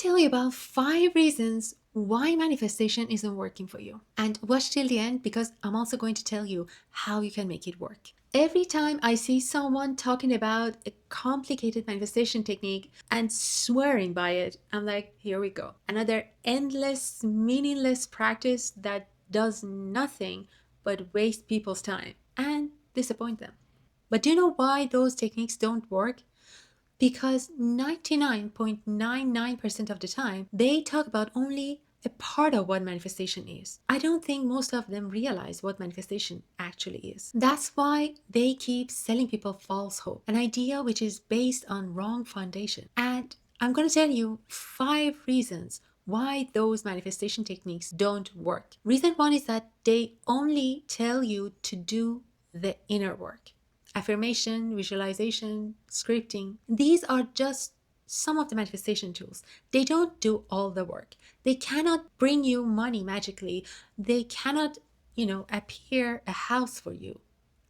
tell you about 5 reasons why manifestation isn't working for you. And watch till the end because I'm also going to tell you how you can make it work. Every time I see someone talking about a complicated manifestation technique and swearing by it, I'm like, here we go. Another endless, meaningless practice that does nothing but waste people's time and disappoint them. But do you know why those techniques don't work? Because 99.99% of the time, they talk about only a part of what manifestation is. I don't think most of them realize what manifestation actually is. That's why they keep selling people false hope, an idea which is based on wrong foundation. And I'm going to tell you 5 reasons why those manifestation techniques don't work. Reason one is that they only tell you to do the inner work. Affirmation, visualization, scripting, these are just some of the manifestation tools. They don't do all the work. They cannot bring you money magically. They cannot, appear a house for you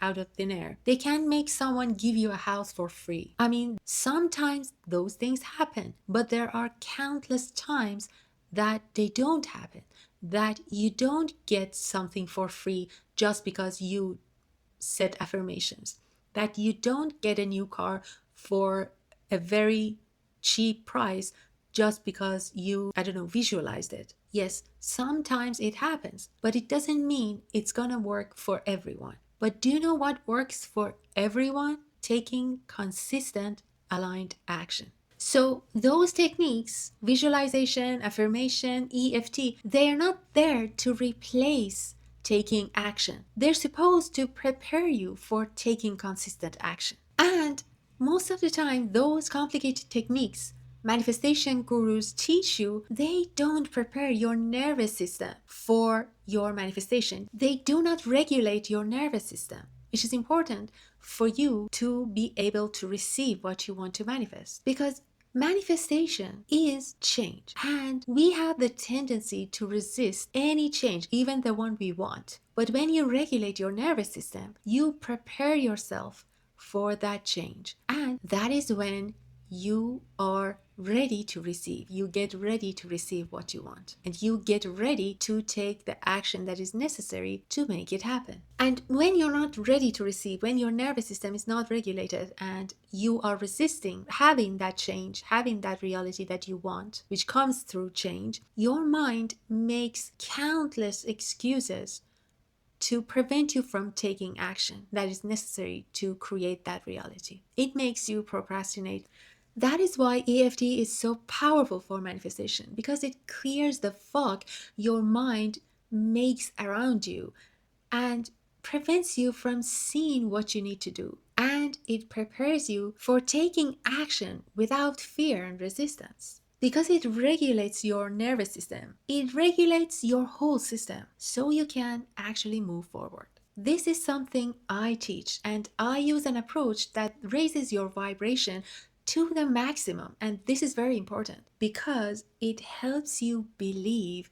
out of thin air. They can't make someone give you a house for free. I mean, sometimes those things happen, but there are countless times that they don't happen, that you don't get something for free just because you set affirmations, that you don't get a new car for a very cheap price just because you, I don't know, visualized it. Yes, sometimes it happens, but it doesn't mean it's gonna work for everyone. But do you know what works for everyone? Taking consistent, aligned action. So those techniques, visualization, affirmation, EFT, they are not there to replace taking action. They're supposed to prepare you for taking consistent action. And most of the time, those complicated techniques manifestation gurus teach you, they don't prepare your nervous system for your manifestation. They do not regulate your nervous system, which is important for you to be able to receive what you want to manifest. Because manifestation is change, and we have the tendency to resist any change, even the one we want. But when you regulate your nervous system, you prepare yourself for that change, and that is when you are ready to receive. You get ready to receive what you want, and you get ready to take the action that is necessary to make it happen. And when you're not ready to receive, when your nervous system is not regulated and you are resisting having that change, having that reality that you want, which comes through change, your mind makes countless excuses to prevent you from taking action that is necessary to create that reality. It makes you procrastinate. That is why EFT is so powerful for manifestation, because it clears the fog your mind makes around you and prevents you from seeing what you need to do. And it prepares you for taking action without fear and resistance. Because it regulates your nervous system, it regulates your whole system, so you can actually move forward. This is something I teach, and I use an approach that raises your vibration to the maximum. And this is very important because it helps you believe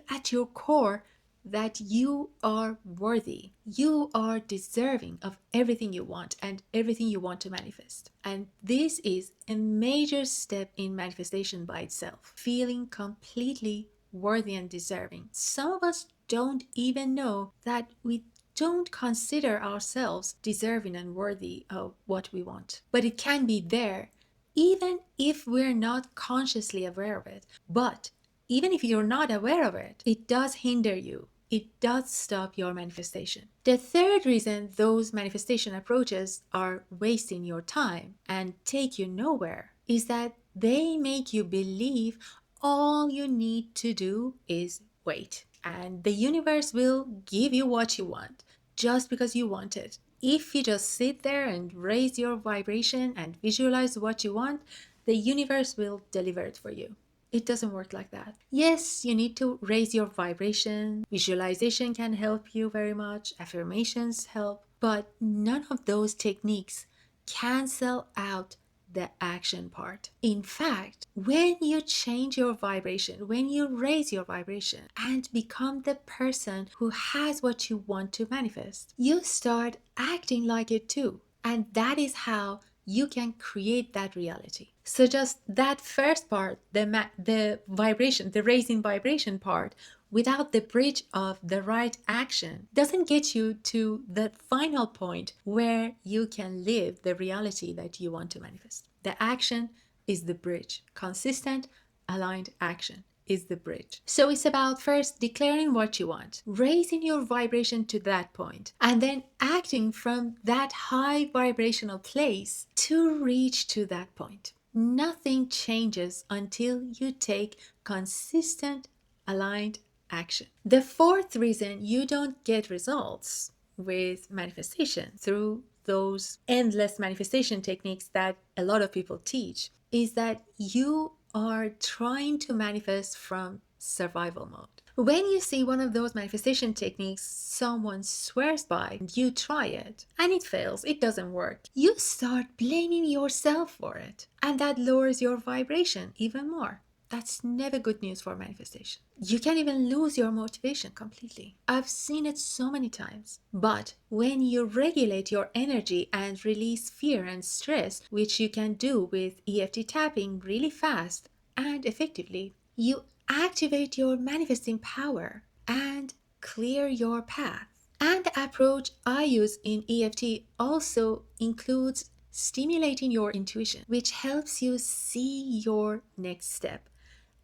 at your core that you are worthy. You are deserving of everything you want and everything you want to manifest. And this is a major step in manifestation by itself, feeling completely worthy and deserving. Some of us don't even know that we don't consider ourselves deserving and worthy of what we want. But it can be there, even if we're not consciously aware of it. But even if you're not aware of it, it does hinder you. It does stop your manifestation. The third reason those manifestation approaches are wasting your time and take you nowhere is that they make you believe all you need to do is wait. And the universe will give you what you want just because you want it. If you just sit there and raise your vibration and visualize what you want, the universe will deliver it for you. It doesn't work like that. Yes, you need to raise your vibration. Visualization can help you very much. Affirmations help. But none of those techniques cancel out the action part. In fact, when you change your vibration, when you raise your vibration and become the person who has what you want to manifest, you start acting like it too. And that is how you can create that reality. So just that first part, the vibration, the raising vibration part, without the bridge of the right action, doesn't get you to the final point where you can live the reality that you want to manifest. The action is the bridge. Consistent, aligned action is the bridge. So it's about first declaring what you want, raising your vibration to that point, and then acting from that high vibrational place to reach to that point. Nothing changes until you take consistent, aligned action. The fourth reason you don't get results with manifestation through those endless manifestation techniques that a lot of people teach is that you are trying to manifest from survival mode. When you see one of those manifestation techniques someone swears by and you try it and it fails, it doesn't work, you start blaming yourself for it. And that lowers your vibration even more. That's never good news for manifestation. You can even lose your motivation completely. I've seen it so many times. But when you regulate your energy and release fear and stress, which you can do with EFT tapping really fast and effectively, you activate your manifesting power and clear your path. And the approach I use in EFT also includes stimulating your intuition, which helps you see your next step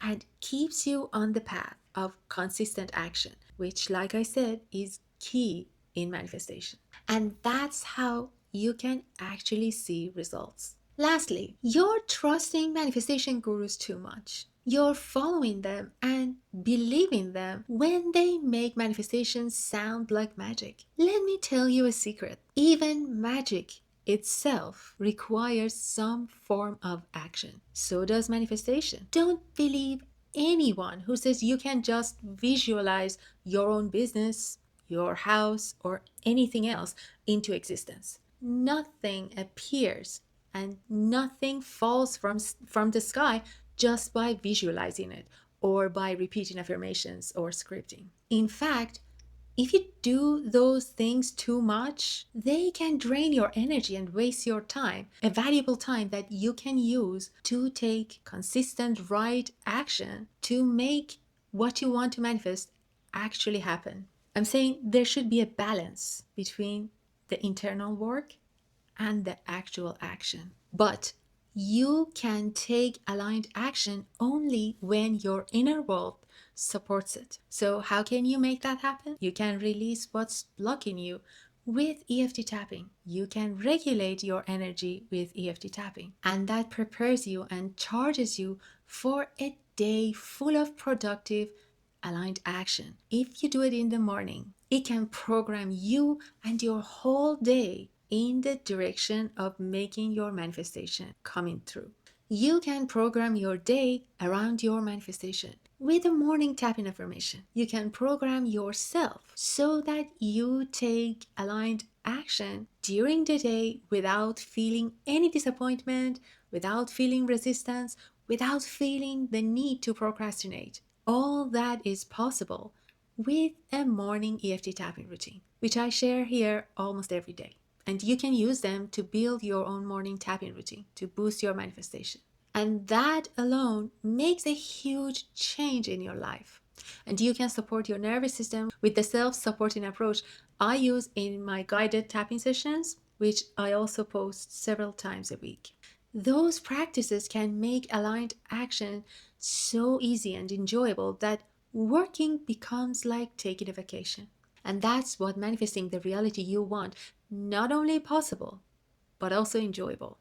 and keeps you on the path of consistent action, which, like I said, is key in manifestation. And that's how you can actually see results. Lastly, you're trusting manifestation gurus too much. You're following them and believing them when they make manifestations sound like magic. Let me tell you a secret. Even magic itself requires some form of action. So does manifestation. Don't believe anyone who says you can just visualize your own business, your house, or anything else into existence. Nothing appears and nothing falls from the sky just by visualizing it or by repeating affirmations or scripting. In fact, if you do those things too much, they can drain your energy and waste your time, a valuable time that you can use to take consistent, right action to make what you want to manifest actually happen. I'm saying there should be a balance between the internal work and the actual action. But you can take aligned action only when your inner world supports it. So, how can you make that happen? You can release what's blocking you with EFT tapping. You can regulate your energy with EFT tapping, and that prepares you and charges you for a day full of productive, aligned action. If you do it in the morning, it can program you and your whole day in the direction of making your manifestation coming through. You can program your day around your manifestation. With a morning tapping affirmation, you can program yourself so that you take aligned action during the day without feeling any disappointment, without feeling resistance, without feeling the need to procrastinate. All that is possible with a morning EFT tapping routine, which I share here almost every day. And you can use them to build your own morning tapping routine to boost your manifestation. And that alone makes a huge change in your life. And you can support your nervous system with the self-supporting approach I use in my guided tapping sessions, which I also post several times a week. Those practices can make aligned action so easy and enjoyable that working becomes like taking a vacation. And that's what manifesting the reality you want not only possible, but also enjoyable.